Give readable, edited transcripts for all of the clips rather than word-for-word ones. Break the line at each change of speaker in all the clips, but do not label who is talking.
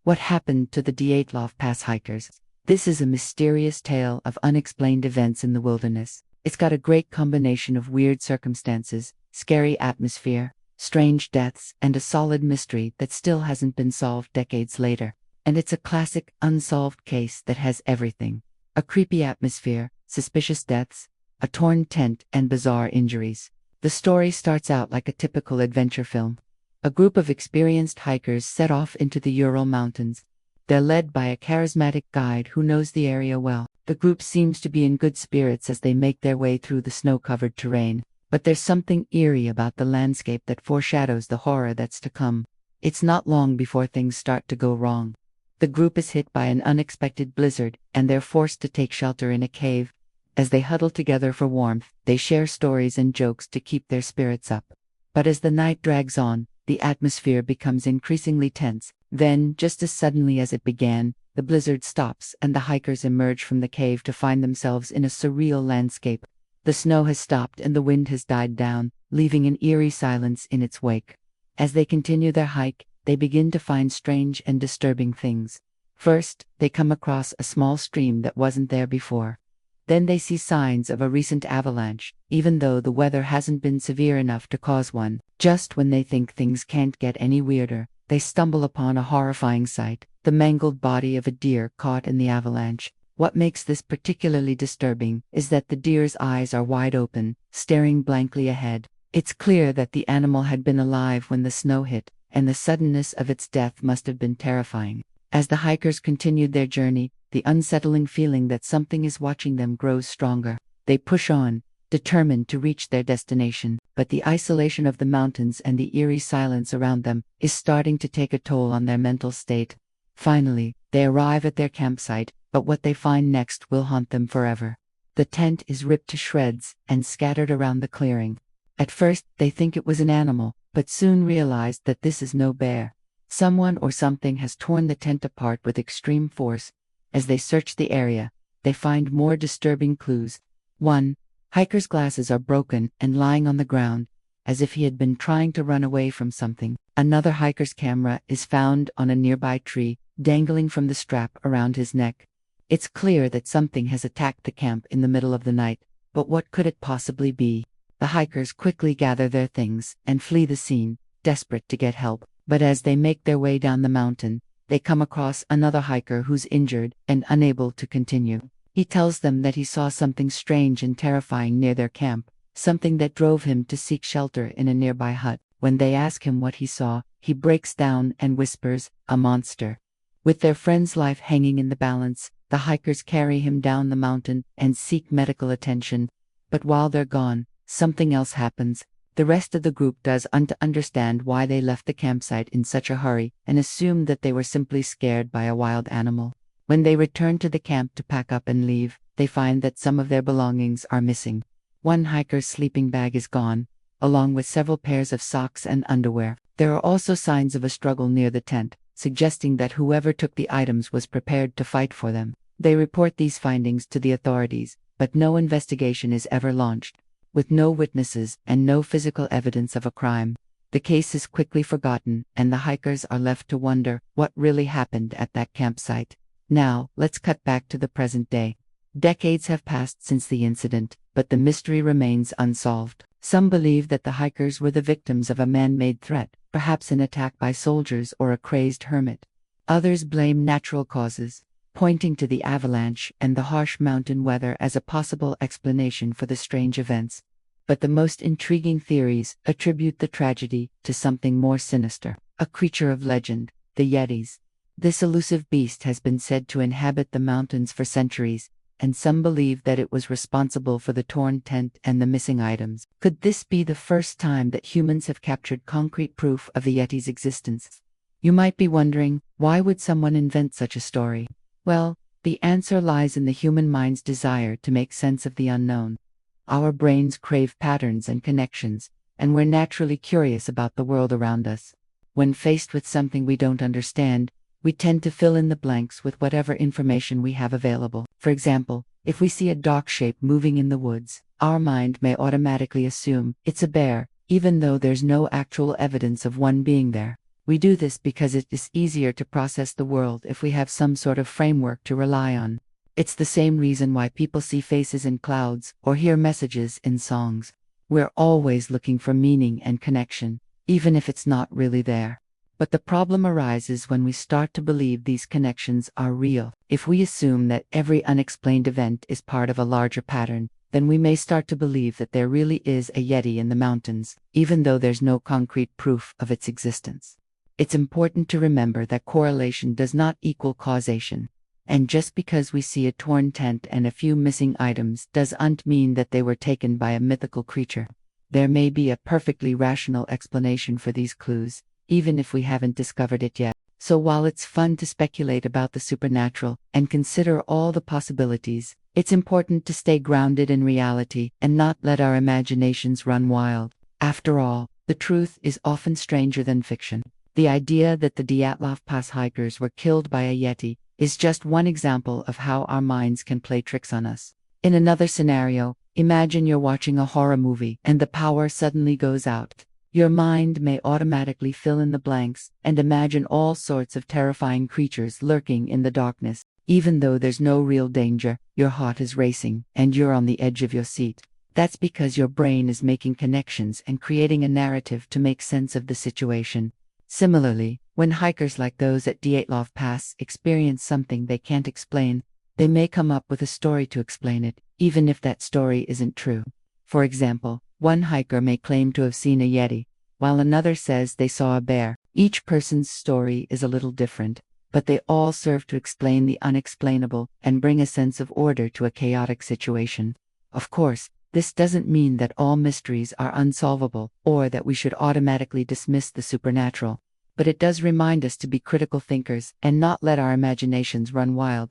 What happened to the Dyatlov Pass hikers? This is a mysterious tale of unexplained events in the wilderness. It's got a great combination of weird circumstances, scary atmosphere, strange deaths, and a solid mystery that still hasn't been solved decades later. And it's a classic, unsolved case that has everything. A creepy atmosphere, suspicious deaths, a torn tent, and bizarre injuries. The story starts out like a typical adventure film. A group of experienced hikers set off into the Ural Mountains. They're led by a charismatic guide who knows the area well. The group seems to be in good spirits as they make their way through the snow-covered terrain. But there's something eerie about the landscape that foreshadows the horror that's to come. It's not long before things start to go wrong. The group is hit by an unexpected blizzard, and they're forced to take shelter in a cave. As they huddle together for warmth, they share stories and jokes to keep their spirits up. But as the night drags on, the atmosphere becomes increasingly tense. Then, just as suddenly as it began, the blizzard stops and the hikers emerge from the cave to find themselves in a surreal landscape. The snow has stopped and the wind has died down, leaving an eerie silence in its wake. As they continue their hike, they begin to find strange and disturbing things. First, they come across a small stream that wasn't there before. Then they see signs of a recent avalanche, even though the weather hasn't been severe enough to cause one. Just when they think things can't get any weirder, they stumble upon a horrifying sight: the mangled body of a deer caught in the avalanche. What makes this particularly disturbing is that the deer's eyes are wide open, staring blankly ahead. It's clear that the animal had been alive when the snow hit, and the suddenness of its death must have been terrifying. As the hikers continued their journey, the unsettling feeling that something is watching them grows stronger. They push on, determined to reach their destination, but the isolation of the mountains and the eerie silence around them is starting to take a toll on their mental state. Finally, they arrive at their campsite, but what they find next will haunt them forever. The tent is ripped to shreds and scattered around the clearing. At first, they think it was an animal, but soon realize that this is no bear. Someone or something has torn the tent apart with extreme force. As they search the area, they find more disturbing clues. 1. Hiker's glasses are broken and lying on the ground, as if he had been trying to run away from something. Another hiker's camera is found on a nearby tree, dangling from the strap around his neck. It's clear that something has attacked the camp in the middle of the night, but what could it possibly be? The hikers quickly gather their things and flee the scene, desperate to get help. But as they make their way down the mountain, they come across another hiker who's injured and unable to continue. He tells them that he saw something strange and terrifying near their camp, something that drove him to seek shelter in a nearby hut. When they ask him what he saw, he breaks down and whispers, "A monster." With their friend's life hanging in the balance, the hikers carry him down the mountain and seek medical attention. But while they're gone, something else happens. The rest of the group doesn't understand why they left the campsite in such a hurry and assume that they were simply scared by a wild animal. When they return to the camp to pack up and leave, they find that some of their belongings are missing. One hiker's sleeping bag is gone, along with several pairs of socks and underwear. There are also signs of a struggle near the tent, suggesting that whoever took the items was prepared to fight for them. They report these findings to the authorities, but no investigation is ever launched. With no witnesses and no physical evidence of a crime, the case is quickly forgotten, and the hikers are left to wonder what really happened at that campsite. Now, let's cut back to the present day. Decades have passed since the incident, but the mystery remains unsolved. Some believe that the hikers were the victims of a man-made threat, perhaps an attack by soldiers or a crazed hermit. Others blame natural causes, pointing to the avalanche and the harsh mountain weather as a possible explanation for the strange events. But the most intriguing theories attribute the tragedy to something more sinister: a creature of legend, the Yetis. This elusive beast has been said to inhabit the mountains for centuries, and some believe that it was responsible for the torn tent and the missing items. Could this be the first time that humans have captured concrete proof of the Yeti's existence? You might be wondering, why would someone invent such a story? Well, the answer lies in the human mind's desire to make sense of the unknown. Our brains crave patterns and connections, and we're naturally curious about the world around us. When faced with something we don't understand, we tend to fill in the blanks with whatever information we have available. For example, if we see a dark shape moving in the woods, our mind may automatically assume it's a bear, even though there's no actual evidence of one being there. We do this because it is easier to process the world if we have some sort of framework to rely on. It's the same reason why people see faces in clouds or hear messages in songs. We're always looking for meaning and connection, even if it's not really there. But the problem arises when we start to believe these connections are real. If we assume that every unexplained event is part of a larger pattern, then we may start to believe that there really is a Yeti in the mountains, even though there's no concrete proof of its existence. It's important to remember that correlation does not equal causation. And just because we see a torn tent and a few missing items doesn't mean that they were taken by a mythical creature. There may be a perfectly rational explanation for these clues, even if we haven't discovered it yet. So while it's fun to speculate about the supernatural and consider all the possibilities, it's important to stay grounded in reality and not let our imaginations run wild. After all, the truth is often stranger than fiction. The idea that the Dyatlov Pass hikers were killed by a Yeti is just one example of how our minds can play tricks on us. In another scenario, imagine you're watching a horror movie and the power suddenly goes out. Your mind may automatically fill in the blanks and imagine all sorts of terrifying creatures lurking in the darkness. Even though there's no real danger, your heart is racing and you're on the edge of your seat. That's because your brain is making connections and creating a narrative to make sense of the situation. Similarly, when hikers like those at Dyatlov Pass experience something they can't explain, they may come up with a story to explain it, even if that story isn't true. For example, one hiker may claim to have seen a Yeti, while another says they saw a bear. Each person's story is a little different, but they all serve to explain the unexplainable and bring a sense of order to a chaotic situation. Of course, this doesn't mean that all mysteries are unsolvable or that we should automatically dismiss the supernatural, but it does remind us to be critical thinkers and not let our imaginations run wild.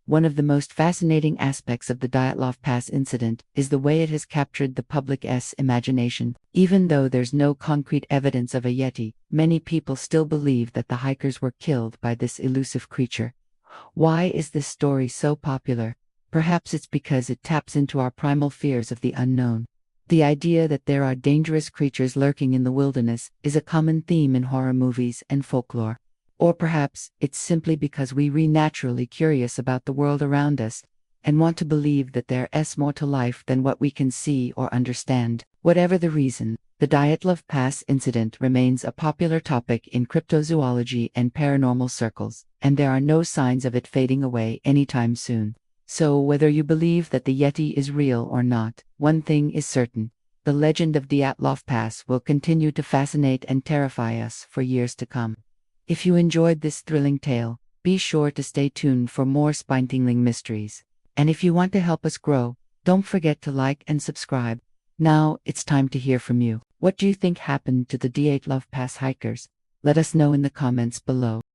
One of the most fascinating aspects of the Dyatlov Pass incident is the way it has captured the public's imagination. Even though there's no concrete evidence of a Yeti, many people still believe that the hikers were killed by this elusive creature. Why is this story so popular? Perhaps it's because it taps into our primal fears of the unknown. The idea that there are dangerous creatures lurking in the wilderness is a common theme in horror movies and folklore. Or perhaps it's simply because we're naturally curious about the world around us and want to believe that there's more to life than what we can see or understand. Whatever the reason, the Dyatlov Pass incident remains a popular topic in cryptozoology and paranormal circles, and there are no signs of it fading away anytime soon. So whether you believe that the Yeti is real or not, one thing is certain: the legend of Dyatlov Pass will continue to fascinate and terrify us for years to come. If you enjoyed this thrilling tale, be sure to stay tuned for more spine-tingling mysteries. And if you want to help us grow, don't forget to like and subscribe. Now, it's time to hear from you. What do you think happened to the Dyatlov Pass hikers? Let us know in the comments below.